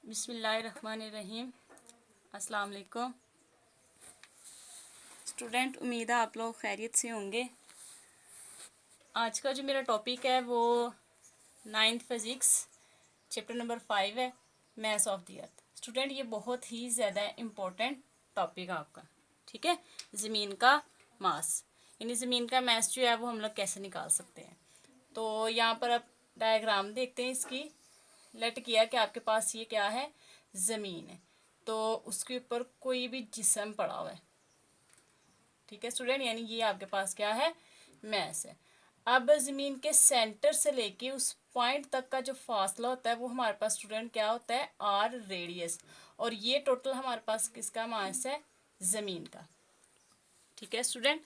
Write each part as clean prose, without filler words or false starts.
बिस्मिल्लाहिर्रहमानिर्रहीम। अस्सलाम वालेकुम स्टूडेंट, उम्मीद है आप लोग खैरियत से होंगे। आज का जो मेरा टॉपिक है वो 9th फिज़िक्स चैप्टर नंबर 5 है, mass of the earth. Student, ये बहुत ही ज़्यादा इम्पोर्टेंट टॉपिक है आपका, ठीक है। ज़मीन का मास यानी ज़मीन का मैस जो है वो हम लोग कैसे निकाल सकते हैं। तो यहाँ पर आप डायग्राम देखते हैं इसकी। लेट किया कि आपके पास ये क्या है, ज़मीन है, तो उसके ऊपर कोई भी जिस्म पड़ा हुआ है, ठीक है स्टूडेंट। यानी ये आपके पास क्या है, मैस है। अब ज़मीन के सेंटर से लेके उस पॉइंट तक का जो फासला होता है वो हमारे पास स्टूडेंट क्या होता है, आर रेडियस। और ये टोटल हमारे पास किसका मास है, ज़मीन का, ठीक है स्टूडेंट।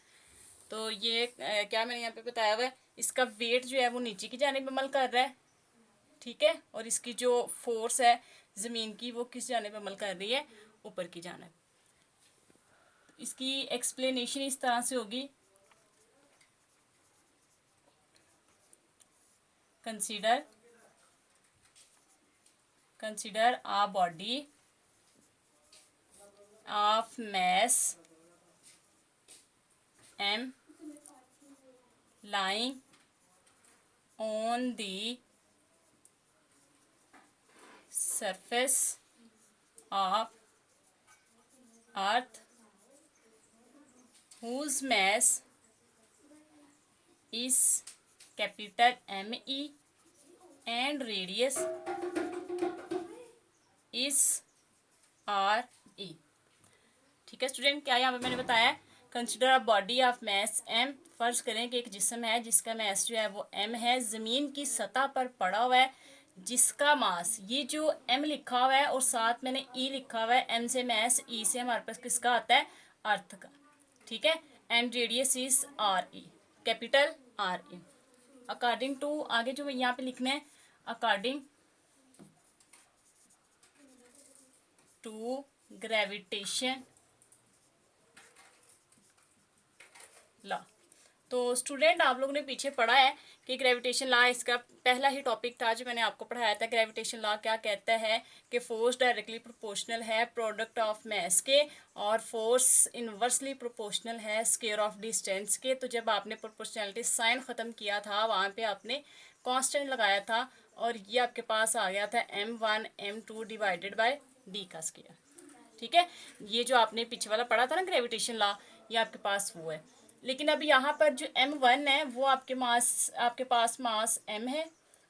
तो ये क्या मैंने यहाँ पे बताया हुआ है, इसका वेट जो है वो नीचे की जानिब अमल कर रहा है, ठीक है। और इसकी जो फोर्स है ज़मीन की वो किस जानिब अमल कर रही है, ऊपर की जानिब। इसकी एक्सप्लेनेशन इस तरह से होगी, consider a body of mass m lying on the surface of earth whose mass is capital ME and radius is RE, ठीक है स्टूडेंट। क्या यहाँ पे मैंने बताया है, consider a body of mass m। फर्ज करें कि एक जिस्म है जिसका मैस जो है वो m है, ज़मीन की सतह पर पड़ा हुआ है, जिसका मास, ये जो m लिखा हुआ है और साथ मैंने e लिखा हुआ है, m से मैस, e से हमारे पास किसका आता है, अर्थ का, ठीक है। And radius is RE, capital RE। According to, आगे जो यहाँ पे लिखना है, अकॉर्डिंग टू ग्रेविटेशन लॉ। तो स्टूडेंट, आप लोगों ने पीछे पढ़ा है कि ग्रेविटेशन लॉ, इसका पहला ही टॉपिक था जो मैंने आपको पढ़ाया था। ग्रेविटेशन लॉ क्या कहता है कि फोर्स डायरेक्टली प्रोपोर्शनल है प्रोडक्ट ऑफ मैस के, और फोर्स इनवर्सली प्रोपोर्शनल है स्क्वायर ऑफ डिस्टेंस के। तो जब आपने प्रोपोर्शनैलिटी साइन ख़त्म किया था वहाँ पे आपने कांस्टेंट लगाया था, और ये आपके पास आ गया था m1 m2 divided by d का स्क्वायर, ठीक है। ये जो आपने पीछे वाला पढ़ा था ना ग्रेविटेशन लॉ, ये आपके पास वो है। लेकिन अब यहाँ पर जो m1 है वो आपके पास मास m है,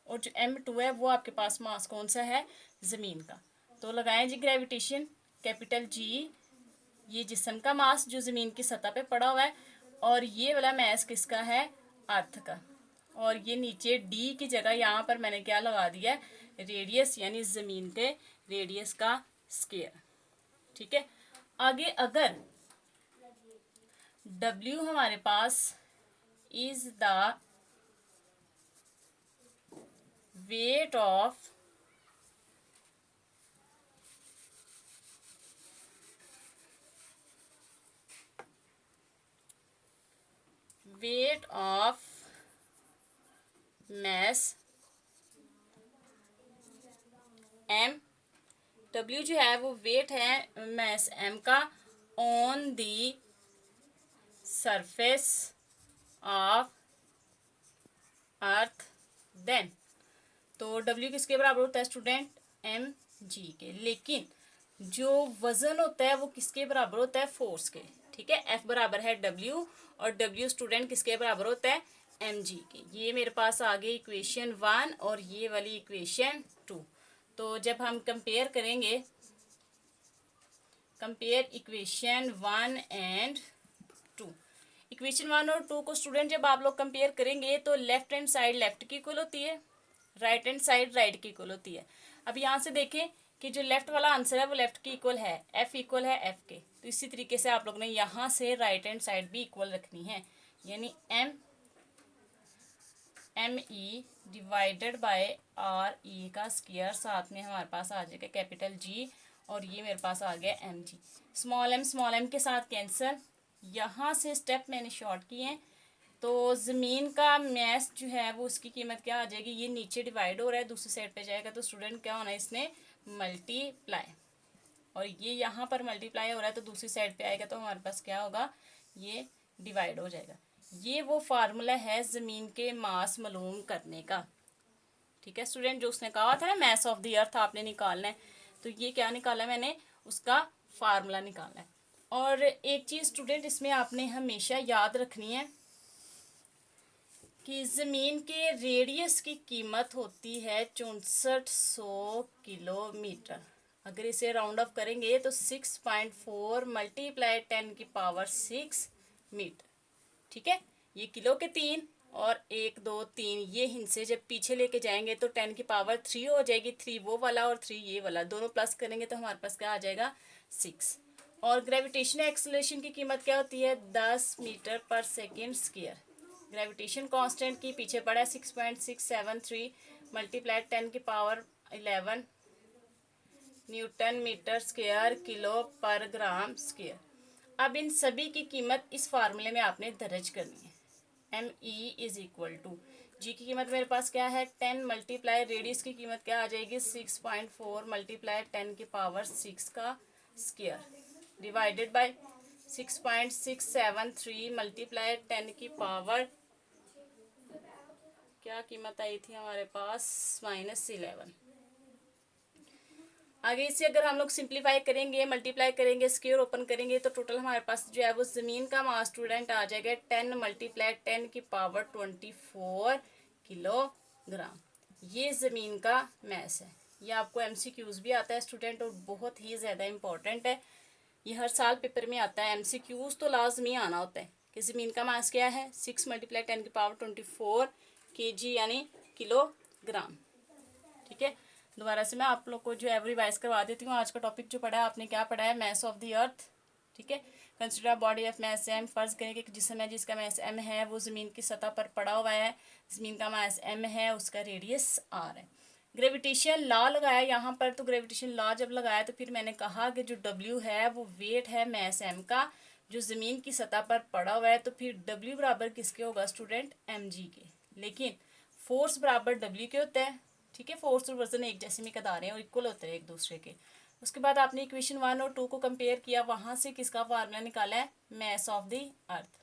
और जो m2 है वो आपके पास मास कौन सा है, ज़मीन का। तो लगाएं जी ग्रेविटेशन, कैपिटल G, ये जिस्म का मास जो ज़मीन की सतह पे पड़ा हुआ है, और ये वाला मैस किसका है, अर्थ का। और ये नीचे D की जगह यहाँ पर मैंने क्या लगा दिया है, रेडियस, यानी ज़मीन के रेडियस का स्क्वायर, ठीक है। आगे अगर W हमारे पास is the weight of mass m, W जो है वो वेट है मैस m का on the surface of earth, then, तो W किसके बराबर होता है स्टूडेंट, mg के। लेकिन जो वजन होता है वो किसके बराबर होता है, फोर्स के, ठीक है। F बराबर है W, और W स्टूडेंट किसके बराबर होता है, mg के। ये मेरे पास आ गई इक्वेशन 1 और ये वाली इक्वेशन 2। तो जब हम कंपेयर करेंगे, कंपेयर इक्वेशन 1 एंड 2, इक्वेशन 1 और 2 को स्टूडेंट जब आप लोग कंपेयर करेंगे तो लेफ्ट हैंड साइड लेफ्ट की इक्वल होती है, राइट हैंड साइड राइट की इक्वल होती है। अब यहाँ से देखें कि जो लेफ्ट वाला आंसर है वो लेफ्ट की इक्वल है, F इक्वल है F के। तो इसी तरीके से आप लोग ने यहाँ से राइट हैंड साइड भी इक्वल रखनी है, यानी ME डिवाइडेड बाय RE का स्क्वायर, साथ में हमारे पास आ जाएगा कैपिटल G, और ये मेरे पास आ गया mg। स्मॉल m के साथ कैंसिल, यहाँ से स्टेप मैंने शॉर्ट किए हैं, तो ज़मीन का मैस जो है वो उसकी कीमत क्या आ जाएगी, ये नीचे डिवाइड हो रहा है दूसरी साइड पे जाएगा तो स्टूडेंट क्या होना है इसने मल्टीप्लाई, और ये यहाँ पर मल्टीप्लाई हो रहा है तो दूसरी साइड पे आएगा तो हमारे पास क्या होगा, ये डिवाइड हो जाएगा। ये वो फार्मूला है ज़मीन के मास मालूम करने का। ठीक है स्टूडेंट, जो उसने कहा था ना मैस ऑफ द अर्थ आपने निकालना है, तो ये क्या निकाला मैंने, उसका फार्मूला निकालना है। और एक चीज़ स्टूडेंट इसमें आपने हमेशा याद रखनी है कि ज़मीन के रेडियस की कीमत होती है 6400 किलोमीटर। अगर इसे राउंड ऑफ करेंगे तो 6.4 मल्टीप्लाई 10⁶ मीटर। ठीक है, ये किलो के 3 और 1 2 3 ये हिंसे जब पीछे लेके जाएंगे तो 10⁻³ हो जाएगी, 3 वो वाला और 3 ये वाला, दोनों प्लस करेंगे तो हमारे पास क्या आ जाएगा 6। और ग्रेविटेशनल एक्सेलरेशन की कीमत क्या होती है 10 मीटर पर सेकेंड स्क्वायर। ग्रेविटेशन कांस्टेंट की पीछे पड़ा है 6.673 multiply 10⁻11 newton metre square kilo per gram square. अब इन सभी की कीमत इस फार्मूले में आपने दर्ज करनी है। ME इज इक्वल टू जी की कीमत मेरे पास क्या है 10 मल्टीप्लाई रेडियस की कीमत क्या आ जाएगी 6.4 मल्टीप्लाई 10⁻6 का स्क्वायर डिवाइडेड बाय 6.673 मल्टीप्लाई 10⁻, क्या कीमत आई थी हमारे पास -11। आगे इसे अगर हम लोग सिंप्लीफाई करेंगे, मल्टीप्लाई करेंगे, स्क्वायर ओपन करेंगे तो टोटल हमारे पास जो है वो ज़मीन का मास स्टूडेंट आ जाएगा 10 मल्टीप्लाई 10⁻24 किलोग्राम। ये ज़मीन का मैस है। ये आपको MCQs भी आता है स्टूडेंट और बहुत ही ज़्यादा इम्पोर्टेंट है। ये हर साल पेपर में आता है, MCQs तो लाजमी आना होता है कि ज़मीन का मास क्या है 6 मल्टीप्लाई 10⁻24 kg यानी किलोग्राम। ठीक है, दोबारा से मैं आप लोग को जो है रिवाइज करवा देती हूँ। आज का टॉपिक जो पढ़ा है आपने क्या पढ़ा है मैस ऑफ द अर्थ। ठीक है, consider body of mass M, फर्ज करें कि जिसम है जिसका मैस M है वो ज़मीन की सतह पर पड़ा हुआ है, ज़मीन का मैस M है, उसका रेडियस R है। ग्रेविटेशन लॉ लगाया यहाँ पर, तो ग्रेविटेशन लॉ जब लगाया तो फिर मैंने कहा कि जो W है वो वेट है मैस M का जो ज़मीन की सतह पर पड़ा हुआ है, तो फिर W बराबर किसके होगा स्टूडेंट mg के। लेकिन फोर्स बराबर W के होता है। ठीक है, फोर्स और वजन एक जैसे मिकदार हैं और इक्वल होते हैं एक दूसरे के। उसके बाद आपने इक्वेशन 1 और 2 को कंपेयर किया, वहाँ से किसका फार्मूला निकाला है मैस ऑफ द अर्थ।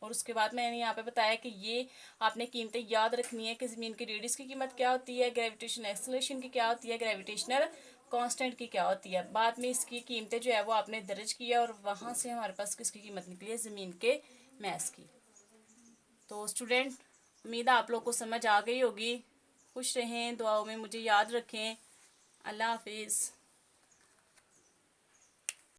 और उसके बाद मैंने यहाँ पे बताया कि ये आपने कीमतें याद रखनी है कि ज़मीन की रेडियस की कीमत क्या होती है, ग्रेविटेशनल एक्सेलरेशन की क्या होती है, ग्रेविटेशनल कांस्टेंट की क्या होती है। बाद में इसकी कीमतें जो है वो आपने दर्ज किया और वहाँ से हमारे पास किसकी कीमत निकली है ज़मीन के मैस की। तो स्टूडेंट उम्मीद है आप लोग को समझ आ गई होगी। खुश रहें, दुआओं में मुझे याद रखें। अल्लाह हाफिज़।